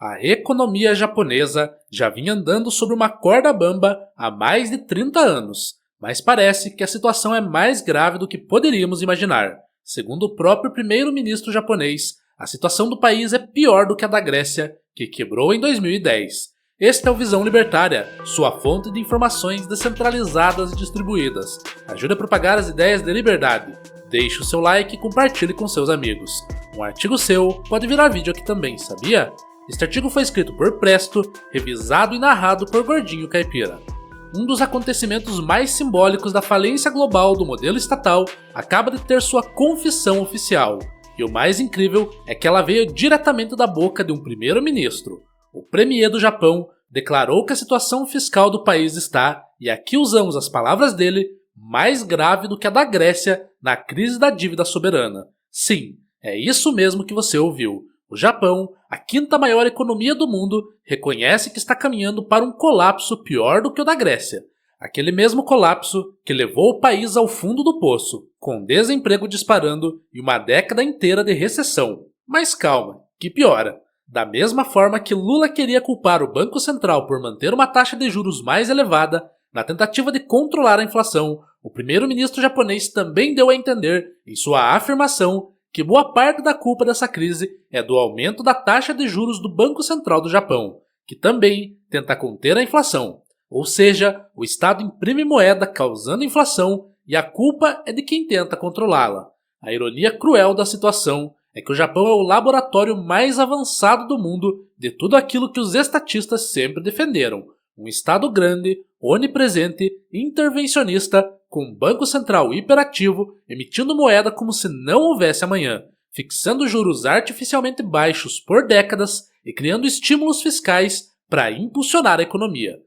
A economia japonesa já vinha andando sobre uma corda bamba há mais de 30 anos, mas parece que a situação é mais grave do que poderíamos imaginar. Segundo o próprio primeiro-ministro japonês, a situação do país é pior do que a da Grécia, que quebrou em 2010. Este é o Visão Libertária, sua fonte de informações descentralizadas e distribuídas. Ajude a propagar as ideias de liberdade. Deixe o seu like e compartilhe com seus amigos. Um artigo seu pode virar vídeo aqui também, sabia? Este artigo foi escrito por Presto, revisado e narrado por Gordinho Caipira. Um dos acontecimentos mais simbólicos da falência global do modelo estatal acaba de ter sua confissão oficial. E o mais incrível é que ela veio diretamente da boca de um primeiro-ministro. O premier do Japão declarou que a situação fiscal do país está, e aqui usamos as palavras dele, mais grave do que a da Grécia na crise da dívida soberana. Sim, é isso mesmo que você ouviu. O Japão, a quinta maior economia do mundo, reconhece que está caminhando para um colapso pior do que o da Grécia. Aquele mesmo colapso que levou o país ao fundo do poço, com desemprego disparando e uma década inteira de recessão. Mas calma, que piora. Da mesma forma que Lula queria culpar o Banco Central por manter uma taxa de juros mais elevada, na tentativa de controlar a inflação, o primeiro-ministro japonês também deu a entender, em sua afirmação, que boa parte da culpa dessa crise é do aumento da taxa de juros do Banco Central do Japão, que também tenta conter a inflação. Ou seja, o Estado imprime moeda causando inflação e a culpa é de quem tenta controlá-la. A ironia cruel da situação é que o Japão é o laboratório mais avançado do mundo de tudo aquilo que os estatistas sempre defenderam. Um Estado grande, onipresente, intervencionista, com um banco central hiperativo, emitindo moeda como se não houvesse amanhã, fixando juros artificialmente baixos por décadas e criando estímulos fiscais para impulsionar a economia.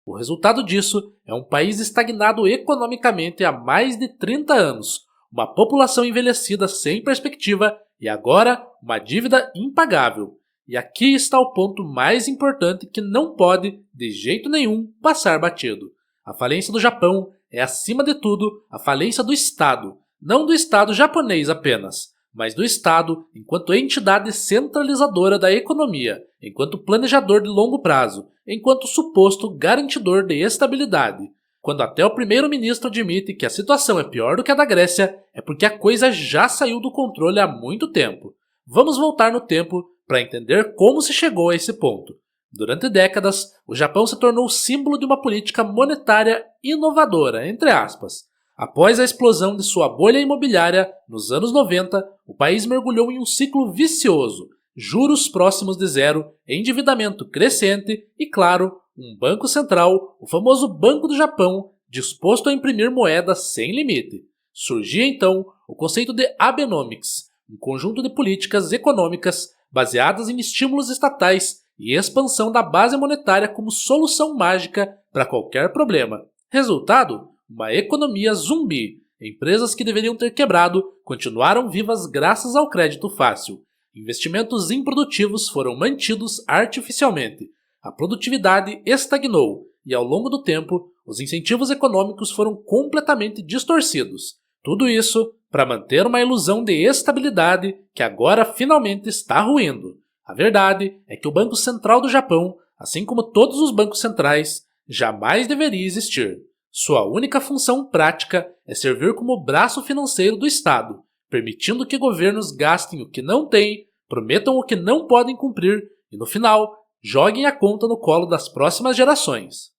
O resultado disso é um país estagnado economicamente há mais de 30 anos, uma população envelhecida sem perspectiva e agora uma dívida impagável. E aqui está o ponto mais importante que não pode, de jeito nenhum, passar batido. A falência do Japão é, acima de tudo, a falência do Estado, não do Estado japonês apenas, mas do Estado enquanto entidade centralizadora da economia, enquanto planejador de longo prazo, enquanto suposto garantidor de estabilidade. Quando até o primeiro-ministro admite que a situação é pior do que a da Grécia, é porque a coisa já saiu do controle há muito tempo. Vamos voltar no tempo para entender como se chegou a esse ponto. Durante décadas, o Japão se tornou símbolo de uma política monetária inovadora, entre aspas. Após a explosão de sua bolha imobiliária, nos anos 90, o país mergulhou em um ciclo vicioso, juros próximos de zero, endividamento crescente e, claro, um banco central, o famoso Banco do Japão, disposto a imprimir moeda sem limite. Surgia então o conceito de Abenomics, um conjunto de políticas econômicas baseadas em estímulos estatais e expansão da base monetária como solução mágica para qualquer problema. Resultado? Uma economia zumbi. Empresas que deveriam ter quebrado continuaram vivas graças ao crédito fácil. Investimentos improdutivos foram mantidos artificialmente. A produtividade estagnou e, ao longo do tempo, os incentivos econômicos foram completamente distorcidos. Tudo isso para manter uma ilusão de estabilidade que agora finalmente está ruindo. A verdade é que o Banco Central do Japão, assim como todos os bancos centrais, jamais deveria existir. Sua única função prática é servir como braço financeiro do Estado, permitindo que governos gastem o que não têm, prometam o que não podem cumprir e, no final, joguem a conta no colo das próximas gerações.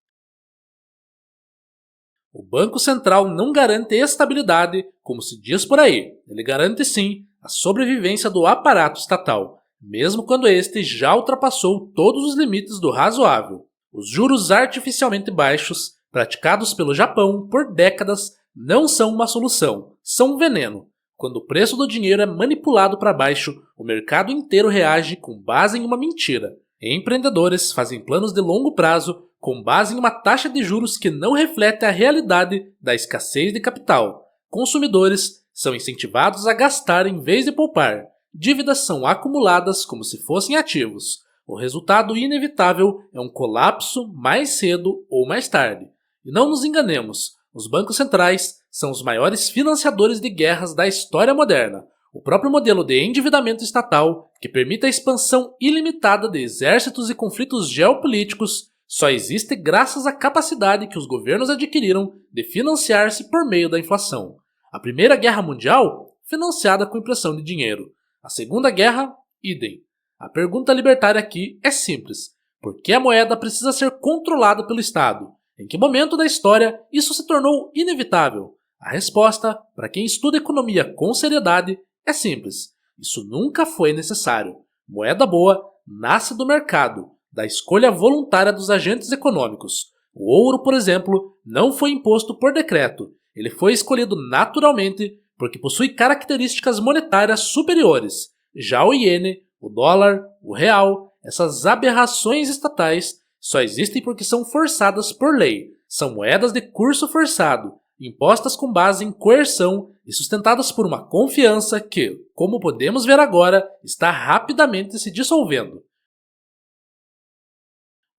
O Banco Central não garante estabilidade, como se diz por aí. Ele garante sim a sobrevivência do aparato estatal, mesmo quando este já ultrapassou todos os limites do razoável. Os juros artificialmente baixos, praticados pelo Japão por décadas, não são uma solução, são um veneno. Quando o preço do dinheiro é manipulado para baixo, o mercado inteiro reage com base em uma mentira. Empreendedores fazem planos de longo prazo com base em uma taxa de juros que não reflete a realidade da escassez de capital. Consumidores são incentivados a gastar em vez de poupar. Dívidas são acumuladas como se fossem ativos. O resultado inevitável é um colapso mais cedo ou mais tarde. E não nos enganemos, os bancos centrais são os maiores financiadores de guerras da história moderna. O próprio modelo de endividamento estatal, que permite a expansão ilimitada de exércitos e conflitos geopolíticos, só existe graças à capacidade que os governos adquiriram de financiar-se por meio da inflação. A Primeira Guerra Mundial, financiada com impressão de dinheiro. A Segunda Guerra, idem. A pergunta libertária aqui é simples. Por que a moeda precisa ser controlada pelo Estado? Em que momento da história isso se tornou inevitável? A resposta, para quem estuda economia com seriedade, é simples. Isso nunca foi necessário. Moeda boa nasce do mercado, da escolha voluntária dos agentes econômicos. O ouro, por exemplo, não foi imposto por decreto. Ele foi escolhido naturalmente porque possui características monetárias superiores. Já o iene, o dólar, o real, essas aberrações estatais só existem porque são forçadas por lei. São moedas de curso forçado, impostas com base em coerção e sustentadas por uma confiança que, como podemos ver agora, está rapidamente se dissolvendo.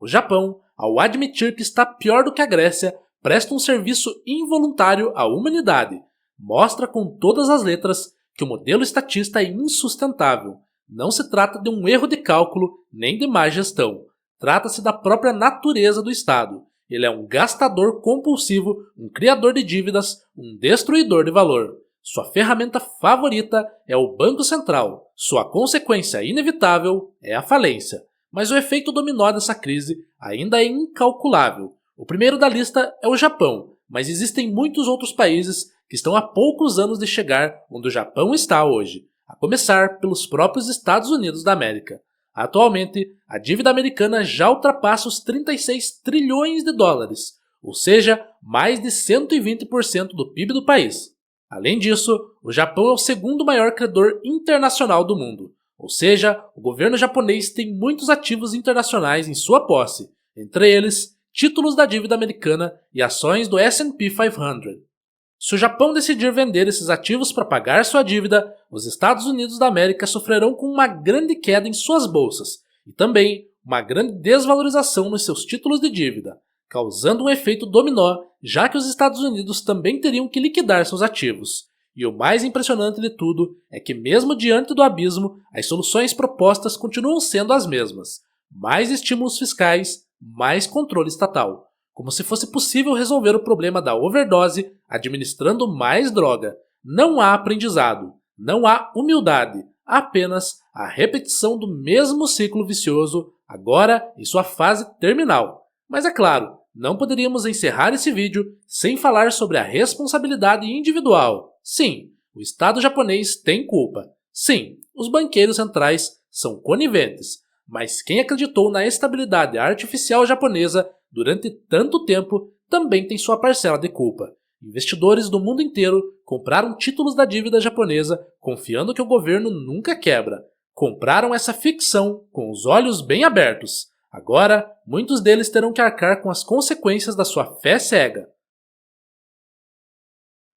O Japão, ao admitir que está pior do que a Grécia, presta um serviço involuntário à humanidade. Mostra com todas as letras que o modelo estatista é insustentável. Não se trata de um erro de cálculo nem de má gestão. Trata-se da própria natureza do Estado. Ele é um gastador compulsivo, um criador de dívidas, um destruidor de valor. Sua ferramenta favorita é o Banco Central. Sua consequência inevitável é a falência. Mas o efeito dominó dessa crise ainda é incalculável. O primeiro da lista é o Japão, mas existem muitos outros países que estão há poucos anos de chegar onde o Japão está hoje, a começar pelos próprios Estados Unidos da América. Atualmente, a dívida americana já ultrapassa os 36 trilhões de dólares, ou seja, mais de 120% do PIB do país. Além disso, o Japão é o segundo maior credor internacional do mundo, ou seja, o governo japonês tem muitos ativos internacionais em sua posse, entre eles títulos da dívida americana e ações do S&P 500. Se o Japão decidir vender esses ativos para pagar sua dívida, os Estados Unidos da América sofrerão com uma grande queda em suas bolsas e também uma grande desvalorização nos seus títulos de dívida, causando um efeito dominó, já que os Estados Unidos também teriam que liquidar seus ativos. E o mais impressionante de tudo é que, mesmo diante do abismo, as soluções propostas continuam sendo as mesmas: mais estímulos fiscais, mais controle estatal. Como se fosse possível resolver o problema da overdose administrando mais droga. Não há aprendizado, não há humildade, há apenas a repetição do mesmo ciclo vicioso, agora em sua fase terminal. Mas é claro, não poderíamos encerrar esse vídeo sem falar sobre a responsabilidade individual. Sim, o Estado japonês tem culpa. Sim, os banqueiros centrais são coniventes. Mas quem acreditou na estabilidade artificial japonesa durante tanto tempo também tem sua parcela de culpa. Investidores do mundo inteiro compraram títulos da dívida japonesa confiando que o governo nunca quebra. Compraram essa ficção com os olhos bem abertos. Agora, muitos deles terão que arcar com as consequências da sua fé cega.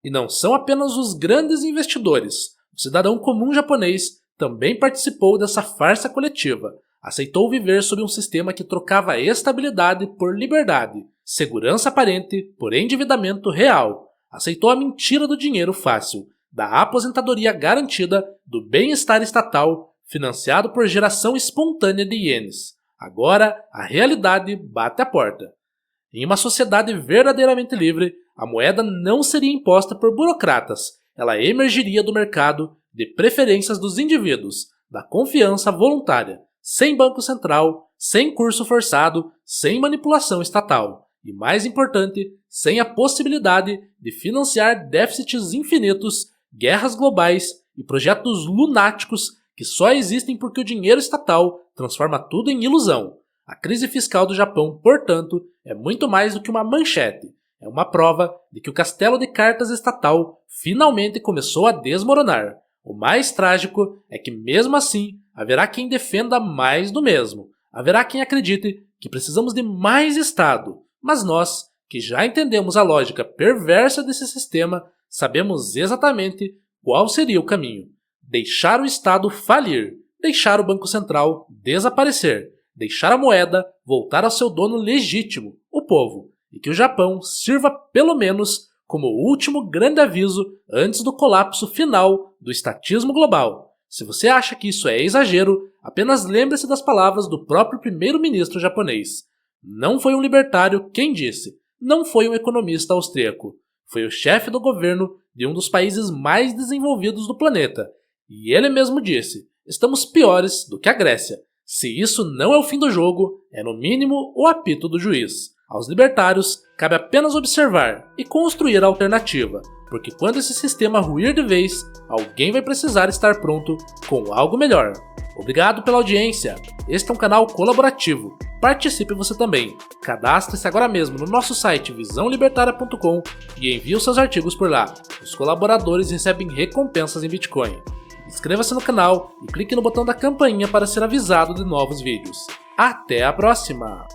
E não são apenas os grandes investidores. O cidadão comum japonês também participou dessa farsa coletiva. Aceitou viver sob um sistema que trocava estabilidade por liberdade, segurança aparente por endividamento real. Aceitou a mentira do dinheiro fácil, da aposentadoria garantida, do bem-estar estatal, financiado por geração espontânea de ienes. Agora, a realidade bate à porta. Em uma sociedade verdadeiramente livre, a moeda não seria imposta por burocratas. Ela emergiria do mercado, de preferências dos indivíduos, da confiança voluntária, sem banco central, sem curso forçado, sem manipulação estatal. E mais importante, sem a possibilidade de financiar déficits infinitos, guerras globais e projetos lunáticos que só existem porque o dinheiro estatal transforma tudo em ilusão. A crise fiscal do Japão, portanto, é muito mais do que uma manchete. É uma prova de que o castelo de cartas estatal finalmente começou a desmoronar. O mais trágico é que, mesmo assim, haverá quem defenda mais do mesmo. Haverá quem acredite que precisamos de mais Estado. Mas nós, que já entendemos a lógica perversa desse sistema, sabemos exatamente qual seria o caminho. Deixar o Estado falir, deixar o Banco Central desaparecer, deixar a moeda voltar ao seu dono legítimo, o povo, e que o Japão sirva pelo menos como o último grande aviso antes do colapso final do estatismo global. Se você acha que isso é exagero, apenas lembre-se das palavras do próprio primeiro-ministro japonês. Não foi um libertário quem disse, não foi um economista austríaco. Foi o chefe do governo de um dos países mais desenvolvidos do planeta. E ele mesmo disse, estamos piores do que a Grécia. Se isso não é o fim do jogo, é no mínimo o apito do juiz. Aos libertários, cabe apenas observar e construir a alternativa, porque quando esse sistema ruir de vez, alguém vai precisar estar pronto com algo melhor. Obrigado pela audiência. Este é um canal colaborativo. Participe você também. Cadastre-se agora mesmo no nosso site visãolibertaria.com e envie os seus artigos por lá. Os colaboradores recebem recompensas em Bitcoin. Inscreva-se no canal e clique no botão da campainha para ser avisado de novos vídeos. Até a próxima!